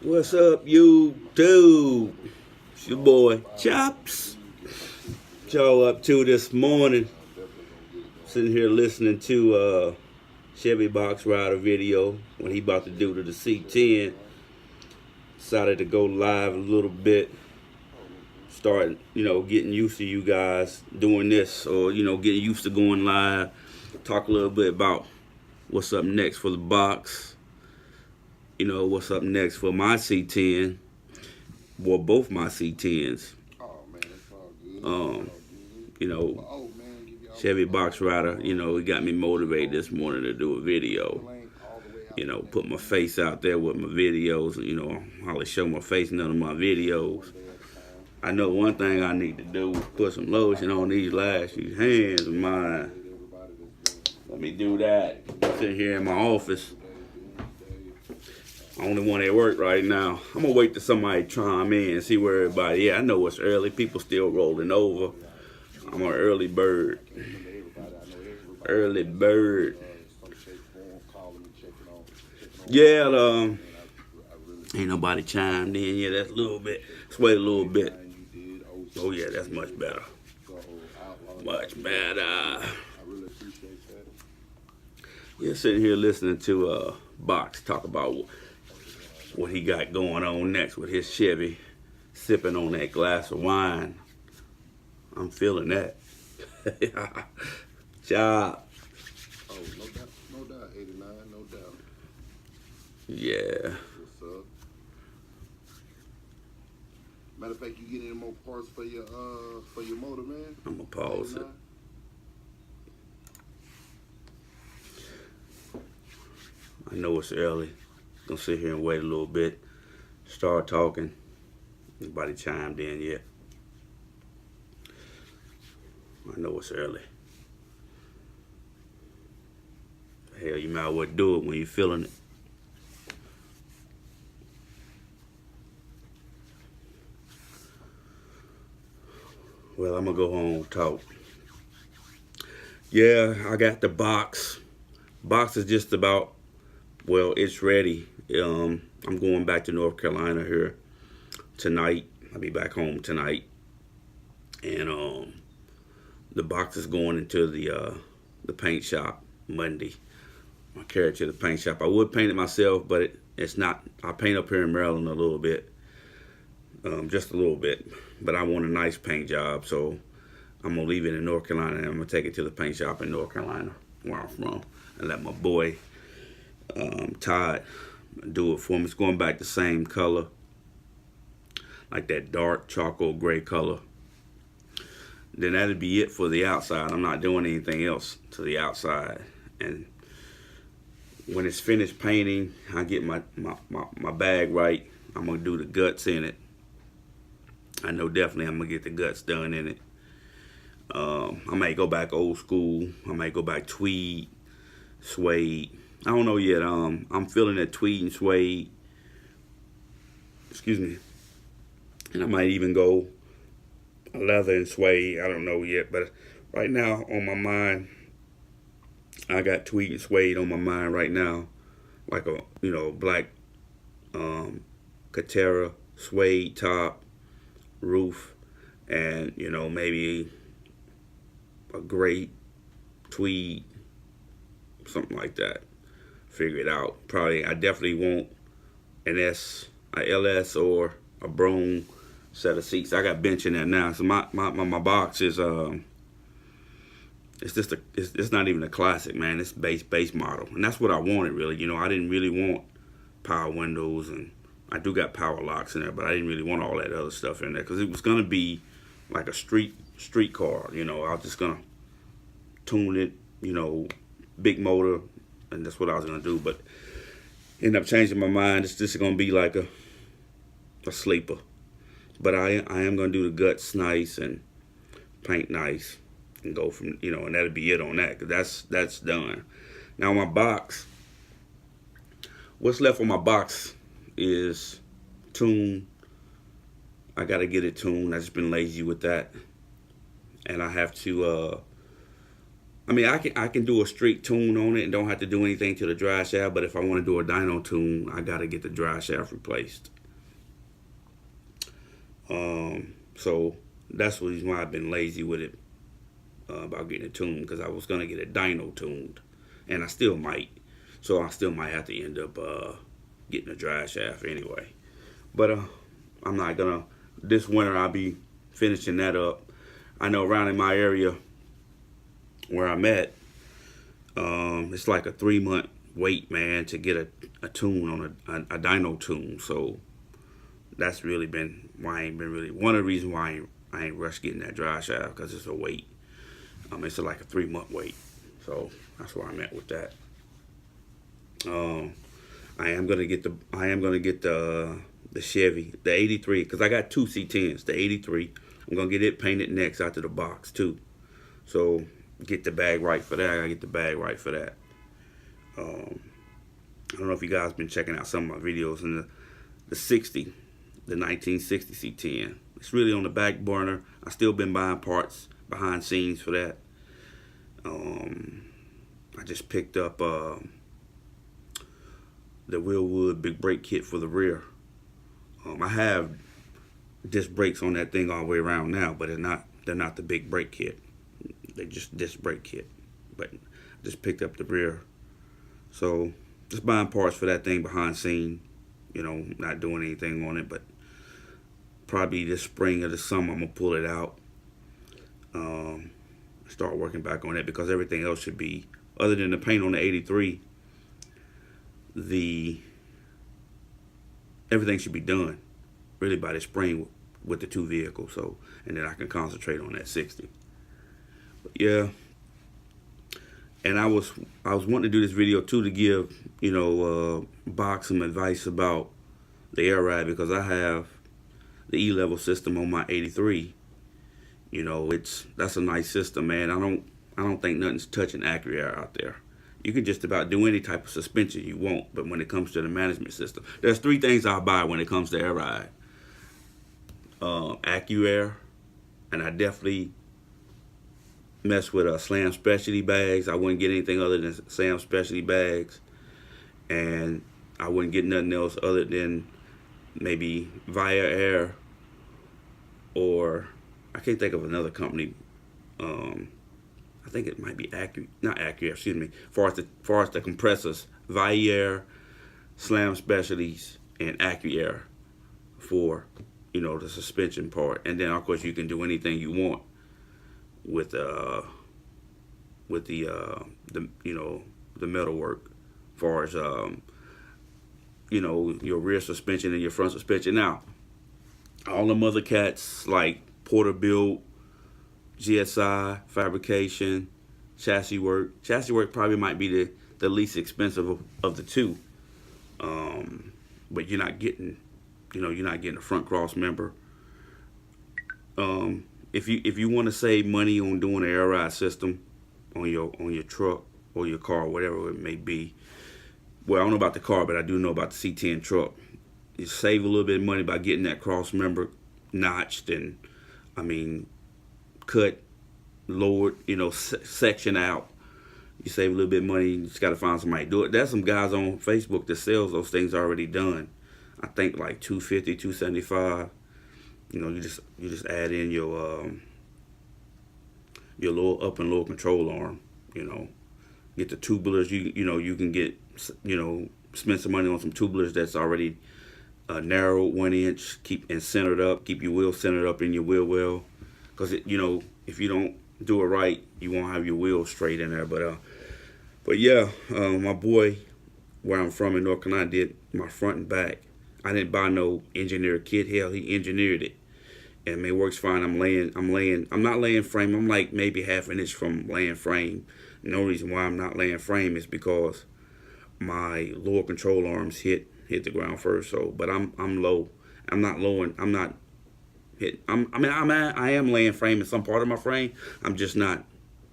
What's up, YouTube? It's your boy Chops. What y'all up to this morning? Sitting here listening to Chevy Box Rider video when he about to do to the C10. Decided to go live a little bit. Start, getting used to you guys doing this, or getting used to going live. Talk a little bit about what's up next for the box. What's up next for my C10. Well, both my C10s. Oh man, it's all good. Um, you know, Oh man, give y'all Chevy Box Rider, he got me motivated this morning to do a video. lane all the way out. Put my face out there with my videos. Hardly show my face in none of my videos. I know one thing I need to do is put some lotion on these hands of mine. Let me do that. Sitting here in my office. Only one at work right now. I'm gonna wait till somebody chime in and see where everybody at. I know it's early. People still rolling over. I'm an early bird. Early bird. Yeah, ain't nobody chimed in yet. That's a little bit. Let's wait a little bit. Oh yeah, that's much better. Much better. Yeah, sitting here listening to Box talk about what he got going on next with his Chevy, sipping on that glass of wine. I'm feeling that. Job. Oh, no doubt, 89, no doubt. Yeah. What's up? Matter of fact, you get any more parts for your motor, man? I'm gonna pause it. 89? I know it's early. Gonna sit here and wait a little bit. Start talking. Nobody chimed in yet. I know it's early. Hell, you might as well do it when you're feeling it. Well, I'm gonna go home and talk. Yeah, I got the box. Box is just about, well, it's ready. I'm going back to North Carolina here tonight. I'll be back home tonight. And the box is going into the paint shop Monday. I carry it to the paint shop. I would paint it myself, but it's not. I paint up here in Maryland a little bit, just a little bit. But I want a nice paint job, so I'm gonna leave it in North Carolina and I'm gonna take it to the paint shop in North Carolina, where I'm from, and let my boy Todd do it for me. It's going back the same color, like that dark charcoal gray color. Then that'll be it for the outside. I'm not doing anything else to the outside. And when it's finished painting, I get my bag right. I'm gonna do the guts in it. I know definitely I'm gonna get the guts done in it. I might go back old school. I might go back tweed, suede. I don't know yet. I'm feeling that tweed and suede. Excuse me. And I might even go leather and suede. I don't know yet, but right now on my mind, I got tweed and suede on my mind right now, like a black Katera suede top, roof, and maybe a gray tweed, something like that. Figure it out. Probably I definitely want a LS or a Brome set of seats. I got bench in there now, so my box is it's just it's not even a classic, man. It's base model, and that's what I wanted really. I didn't really want power windows, and I do got power locks in there, but I didn't really want all that other stuff in there because it was gonna be like a street car. I was just gonna tune it, big motor, and that's what I was gonna do. But ended up changing my mind. It's just gonna be like a sleeper. But I am gonna do the guts nice and paint nice and go from and that'll be it on that, because that's done. Now my box, what's left on my box is tune. I gotta get it tuned. I just been lazy with that, and I have to I mean, I can do a straight tune on it and don't have to do anything to the drive shaft. But if I want to do a dyno tune, I got to get the drive shaft replaced. So that's the reason why I've been lazy with it about getting it tuned, because I was gonna get a dyno tuned, and I still might. So I still might have to end up getting a drive shaft anyway. But I'm not gonna. This winter I'll be finishing that up. I know around in my area where I'm at, it's like a 3-month wait, man, to get a tune on a dyno tune. So that's really been why I ain't been really one of the reasons why I ain't rushed getting that drive shaft, because it's a wait. It's like a 3-month wait. So that's where I'm at with that. I am gonna get the Chevy, the '83, because I got two C10s. The '83, I'm gonna get it painted next after the box too. So get the bag right for that. I gotta get the bag right for that. I don't know if you guys been checking out some of my videos in the 60, the 1960 C10. It's really on the back burner. I still been buying parts behind scenes for that. I just picked up the Willwood big brake kit for the rear. I have disc brakes on that thing all the way around now, but they're not the big brake kit. They're just disc brake kit. But I just picked up the rear. So just buying parts for that thing behind scene. Not doing anything on it, but probably this spring or the summer I'm gonna pull it out. Start working back on it, because everything else should be, other than the paint on the '83, everything should be done really by the spring with the two vehicles. So, and then I can concentrate on that 60. But yeah, and I was wanting to do this video too to give Box some advice about the air ride, because I have the E-level system on my '83. That's a nice system, man. I don't think nothing's touching AccuAir out there. You can just about do any type of suspension you want, but when it comes to the management system, there's 3 things I'll buy when it comes to air ride. AccuAir, and I definitely mess with Slam Specialty bags. I wouldn't get anything other than Slam Specialty bags, and I wouldn't get nothing else other than maybe Via Air, or I can't think of another company. I think it might be not AccuAir, excuse me. Far as the compressors, Via Air, Slam Specialties, and AccuAir for the suspension part. And then of course you can do anything you want with the metal work, far as your rear suspension and your front suspension. Now, all them other cats like Porterbuilt, GSI, Fabrication, Chassis Work. Chassis Work probably might be the least expensive of the two. But you're not getting a front cross member. If you want to save money on doing an air ride system on your truck or your car, whatever it may be. Well, I don't know about the car, but I do know about the C10 truck. You save a little bit of money by getting that cross member notched and, cut, lowered, section out. You save a little bit of money. You just got to find somebody to do it. There's some guys on Facebook that sells those things already done. I think like $250, $275. You just add in your lower up and lower control arm. Get the tubulars. You can get spend some money on some tubulars that's already narrowed 1 inch, keep centered up, keep your wheel centered up in your wheel well. Because if you don't do it right, you won't have your wheels straight in there. But yeah, my boy, where I'm from in North Carolina, did my front and back. I didn't buy no engineer kit. Hell, he engineered it, and it works fine. I'm not laying frame. I'm like maybe half an inch from laying frame. No reason why I'm not laying frame is because my lower control arms hit the ground first. So, but I'm low. I'm not low, and I'm not. I am laying frame in some part of my frame. I'm just not,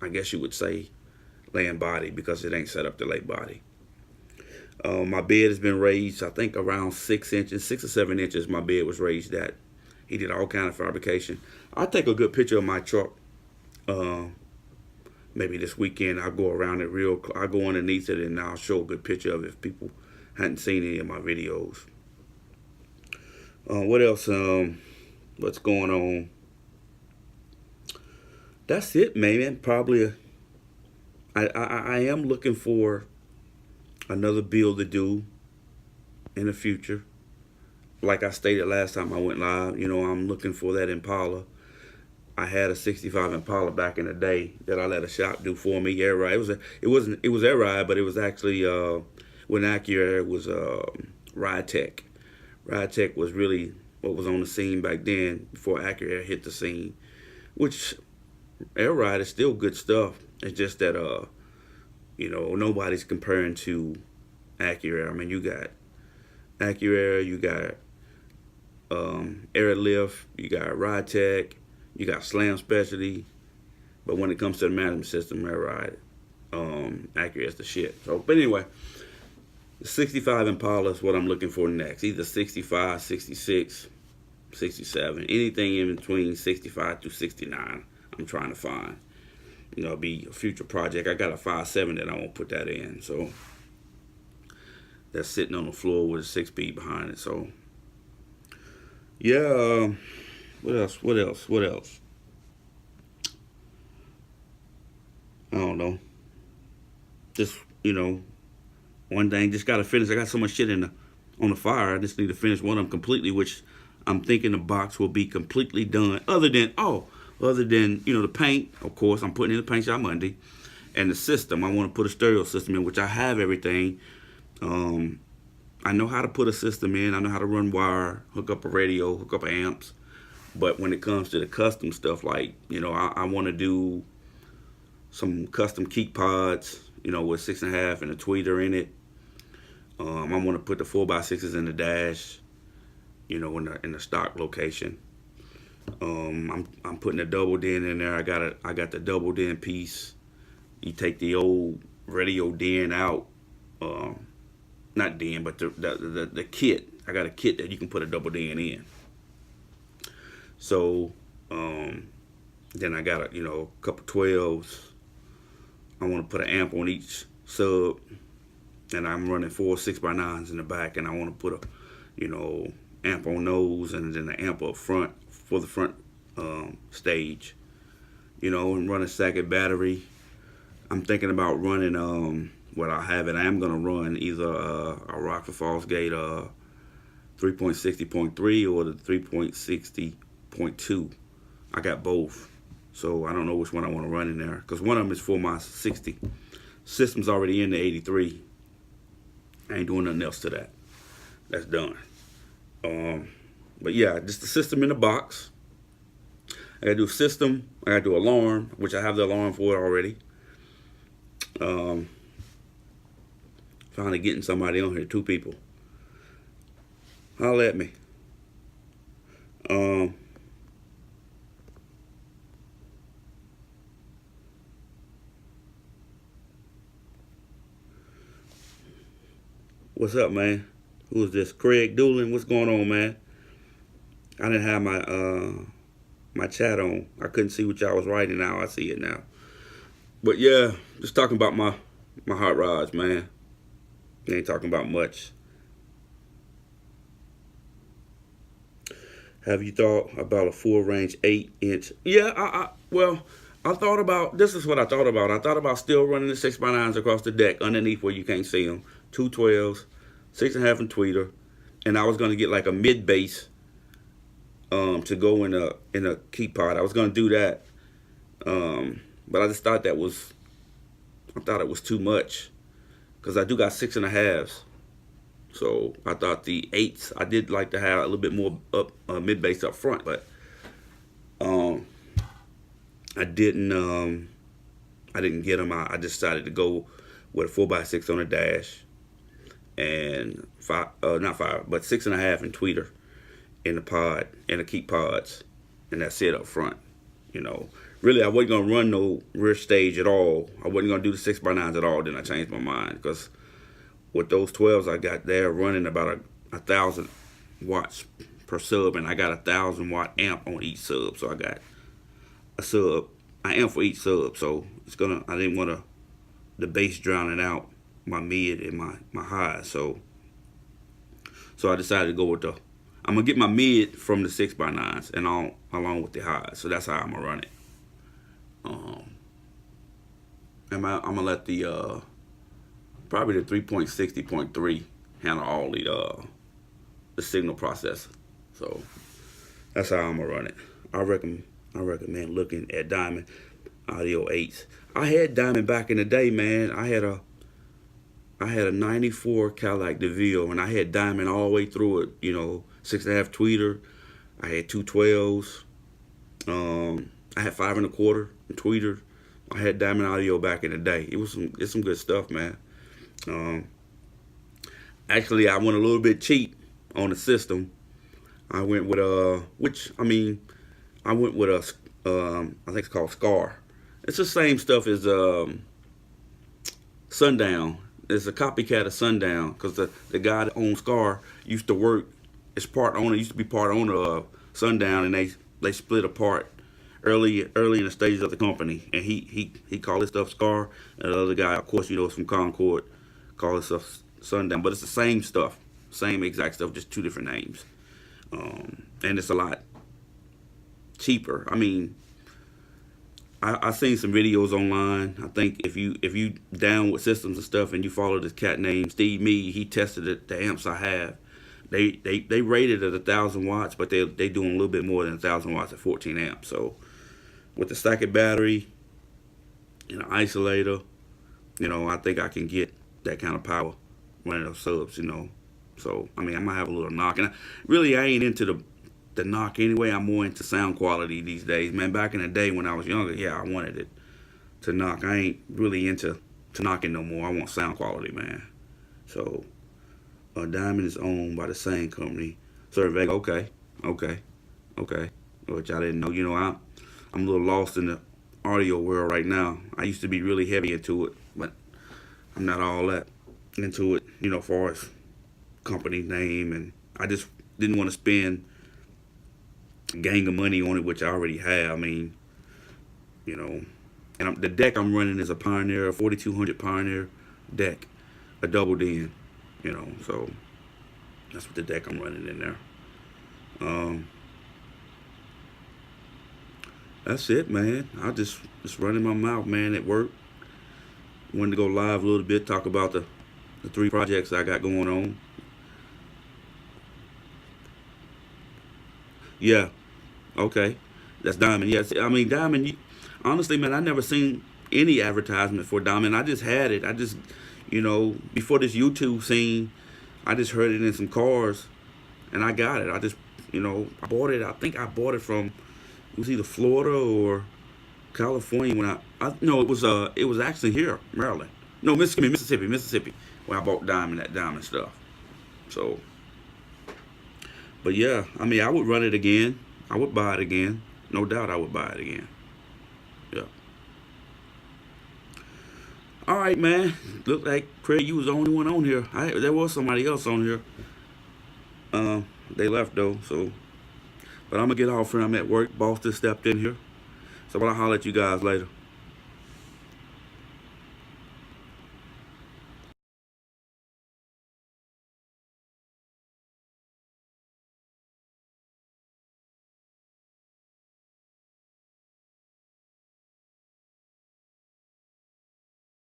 I guess you would say, laying body, because it ain't set up to lay body. My bed has been raised, I think around 6 or 7 inches. My bed was raised at. He did all kind of fabrication. I'll take a good picture of my truck. maybe this weekend I'll go around it I'll go underneath it and I'll show a good picture of it if people hadn't seen any of my videos. What else? What's going on? That's it, man. Probably. I am looking for another build to do in the future. Like I stated last time I went live, I'm looking for that Impala. I had a '65 Impala back in the day that I let a shop do for me, air ride. It was air ride, but it was actually when Acura, it was Ride Tech. Ride Tech was really what was on the scene back then before Acura hit the scene. Which air ride is still good stuff. It's just that nobody's comparing to Acura. I mean, you got Acura, you got Airlift, you got Ride Tech, you got Slam Specialty, but when it comes to the management system, air ride, Acura is the shit. So, but anyway, the 65 Impala is what I'm looking for next. Either 65, 66, 67, anything in between 65 to 69. I'm trying to find. It'll be a future project. I got a 5.7 that I won't put that in, so that's sitting on the floor with a 6-speed behind it. So yeah, what else? I don't know. Just one thing. Just gotta finish. I got so much shit on the fire. I just need to finish one of them completely, which I'm thinking the box will be completely done. Other than the paint. Of course, I'm putting in the paint shop Monday, and the system. I want to put a stereo system in, which I have everything. I know how to put a system in. I know how to run wire, hook up a radio, hook up amps. But when it comes to the custom stuff, like, I want to do some custom keep pods, with 6.5 and a tweeter in it. I want to put the 4x6s in the dash, in the stock location. I'm putting a double DIN in there. I got the double DIN piece. You take the old radio DIN out. Not DIN, but the kit. I got a kit that you can put a double DIN in. So then I got a couple 12s. I want to put an amp on each sub, and I'm running 4 6x9s in the back, and I want to put a amp on those, and then the amp up front for the front stage, and run a second battery. I'm thinking about running I am gonna run either a Rockford Falls Gate 3.60.3 or the 3.60.2. I got both, so I don't know which one I want to run in there, because one of them is for my 60. System's already in the 83. I ain't doing nothing else to that. That's done. But yeah, just the system in the box. I gotta do a system. I gotta do alarm, which I have the alarm for it already. Finally getting somebody on here, 2 people. Holler at me. What's up, man? Who is this? Craig Doolin? What's going on, man? I didn't have my chat on. I couldn't see what y'all was writing. Now I see it now. But yeah, just talking about my hot rods, man. Ain't talking about much. Have you thought about a full range 8-inch? Yeah, I thought about, this is what I thought about. I thought about still running the 6x9s across the deck underneath where you can't see them. 2 12s, 6.5 and tweeter. And I was going to get like a mid bass to go in a keep pod. I was going to do that. But I just thought it was too much, because I do got 6.5s. So I thought the 8s, I did like to have a little bit more up mid bass up front, but I didn't get them. I decided to go with a 4x6 on the dash and 6.5 and tweeter in the pod and the keep pods, and that's it up front. Really, I wasn't gonna run no rear stage at all. I wasn't gonna do the 6x9s at all. Then I changed my mind, because with those 12s I got there running about 1,000 watts per sub, and I got a 1,000 watt amp on each sub. So I got a amp for each sub. So I didn't want the bass drowning out my mid and my high. So I decided to go with I'm gonna get my mid from the 6x9s and all along with the highs. So that's how I'm gonna run it. I'm gonna let probably the 3.60.3 handle all the signal processor. So that's how I'm gonna run it. I recommend looking at Diamond Audio 8s. I had Diamond back in the day, man. I had a 94 Cadillac DeVille, and I had Diamond all the way through it. 6.5 tweeter. I had 212s. I had 5 1/4 tweeter. I had Diamond Audio back in the day. It's some good stuff, man. Actually, I went a little bit cheap on the system. I went with I think it's called Scar. It's the same stuff as Sundown. It's a copycat of Sundown because the guy that owns Scar used to work as part owner. Used to be part owner of Sundown, and they split apart early in the stages of the company. And he called his stuff Scar, and the other guy, of course, is from Concord, called his stuff Sundown. But it's the same stuff, same exact stuff, just 2 different names. And it's a lot cheaper. I mean, I seen some videos online. I think if you down with systems and stuff and you follow this cat named Steve Mead, he tested the amps I have. They rated it 1,000 watts, but they doing a little bit more than 1,000 watts at 14 amps. So with the stacked battery and an isolator, I think I can get that kind of power running those subs. So I mean, I might have a little knock, and I ain't into the knock anyway. I'm more into sound quality these days, man. Back in the day when I was younger, yeah, I wanted it to knock. I ain't really into knocking no more. I want sound quality, man. So Diamond is owned by the same company, Cervega. Okay. Which I didn't know. I'm a little lost in the audio world right now. I used to be really heavy into it, but I'm not all that into it, as far as company name, and I just didn't want to spend a gang of money on it, which I already have. I mean, and the deck I'm running is a Pioneer, a 4200 Pioneer deck, a double den, so that's what the deck I'm running in there. That's it, man. I just running my mouth, man, at work. Wanted to go live a little bit, talk about the 3 projects I got going on. Yeah, okay. That's Diamond. Yes, I mean Diamond. Honestly, man, I never seen any advertisement for Diamond. I just had it. I just, before this YouTube scene, I just heard it in some cars, and I got it. I just, I bought it. I think I bought it from, it was either Florida or California when no, it was actually here, Maryland. No, Mississippi. When I bought that Diamond stuff. So. But yeah, I mean, I would run it again. I would buy it again. No doubt I would buy it again. Yeah. All right, man. Look like Craig, you was the only one on here. There was somebody else on here. They left though, so. But I'm going to get off here. I'm at work. Boss just stepped in here. So I'll holler at you guys later.